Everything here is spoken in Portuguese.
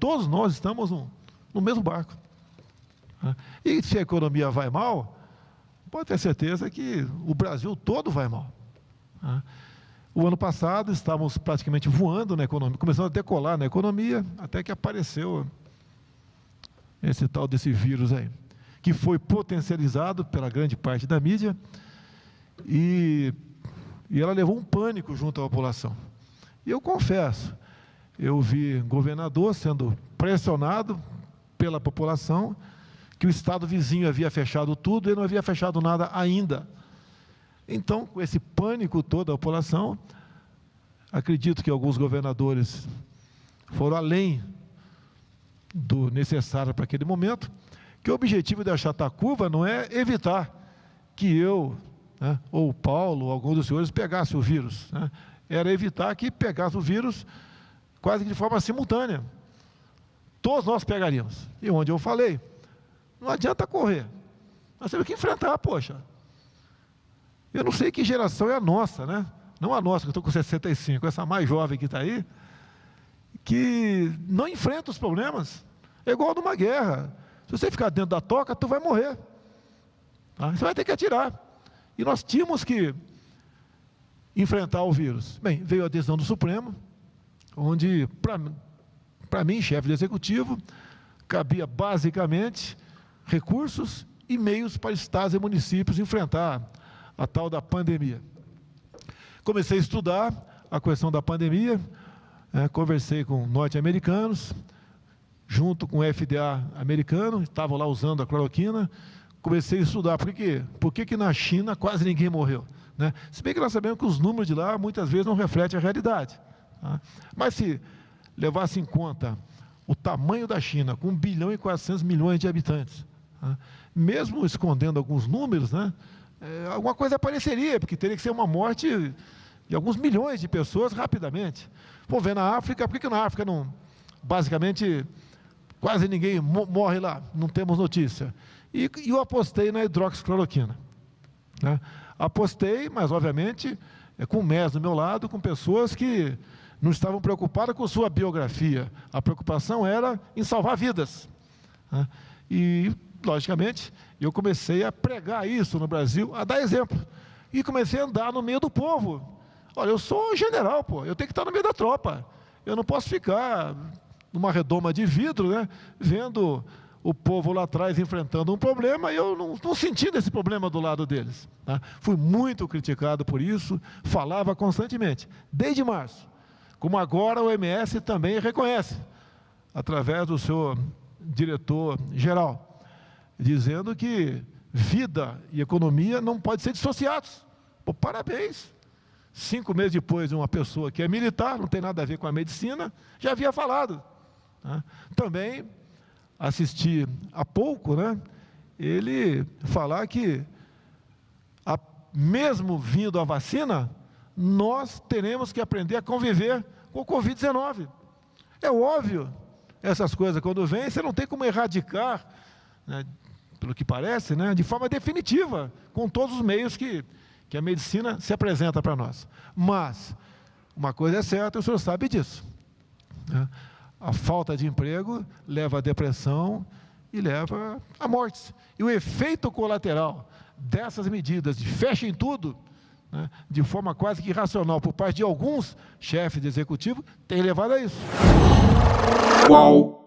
todos nós estamos no mesmo barco. E se a economia vai mal, pode ter certeza que o Brasil todo vai mal. O ano passado estávamos praticamente voando na economia, começando a decolar na economia, até que apareceu esse tal desse vírus aí, que foi potencializado pela grande parte da mídia, e ela levou um pânico junto à população. E eu confesso, eu vi governador sendo pressionado pela população, que o estado vizinho havia fechado tudo e não havia fechado nada ainda. Então, com esse pânico todo da população, acredito que alguns governadores foram além do necessário para aquele momento, que o objetivo de achatar a curva não é evitar que eu, ou o Paulo, ou algum dos senhores pegasse o vírus, era evitar que pegasse o vírus quase que de forma simultânea. Todos nós pegaríamos. E onde eu falei, não adianta correr, nós temos que enfrentar, poxa. Eu não sei que geração é a nossa, né? Não a nossa, que eu estou com 65, essa mais jovem que está aí, que não enfrenta os problemas. É igual numa guerra. Se você ficar dentro da toca, tu vai morrer. Você vai ter que atirar. E nós tínhamos que enfrentar o vírus. Bem, veio a decisão do Supremo, onde, para mim, chefe do Executivo, cabia basicamente recursos e meios para estados e municípios enfrentar a tal da pandemia. Comecei a estudar a questão da pandemia, conversei com norte-americanos, junto com o FDA americano, estavam lá usando a cloroquina, comecei a estudar, por que na China quase ninguém morreu? Se bem que nós sabemos que os números de lá muitas vezes não refletem a realidade. Mas se levasse em conta o tamanho da China, com 1 bilhão e 400 milhões de habitantes, mesmo escondendo alguns números, alguma coisa apareceria, porque teria que ser uma morte de alguns milhões de pessoas rapidamente. Vamos ver na África, por que na África não, basicamente, quase ninguém morre lá, não temos notícia. E eu apostei na hidroxicloroquina. Apostei, mas obviamente, com o MES do meu lado, com pessoas que não estavam preocupadas com sua biografia. A preocupação era em salvar vidas. E, logicamente, eu comecei a pregar isso no Brasil, a dar exemplo. E comecei a andar no meio do povo. Olha, eu sou general, eu tenho que estar no meio da tropa. Eu não posso ficar numa redoma de vidro, vendo o povo lá atrás enfrentando um problema e eu não sentindo esse problema do lado deles. Fui muito criticado por isso, falava constantemente, desde março. Como agora o OMS também reconhece, através do seu diretor-geral, dizendo que vida e economia não podem ser dissociados. Parabéns! 5 meses depois, uma pessoa que é militar, não tem nada a ver com a medicina, já havia falado. Também assisti há pouco, ele falar que, mesmo vindo a vacina, nós teremos que aprender a conviver com o Covid-19. É óbvio, essas coisas quando vêm, você não tem como erradicar, pelo que parece, de forma definitiva, com todos os meios que a medicina se apresenta para nós. Mas, uma coisa é certa, o senhor sabe disso. A falta de emprego leva à depressão e leva à morte. E o efeito colateral dessas medidas de fechem tudo, de forma quase que irracional por parte de alguns chefes de executivo, tem levado a isso. Qual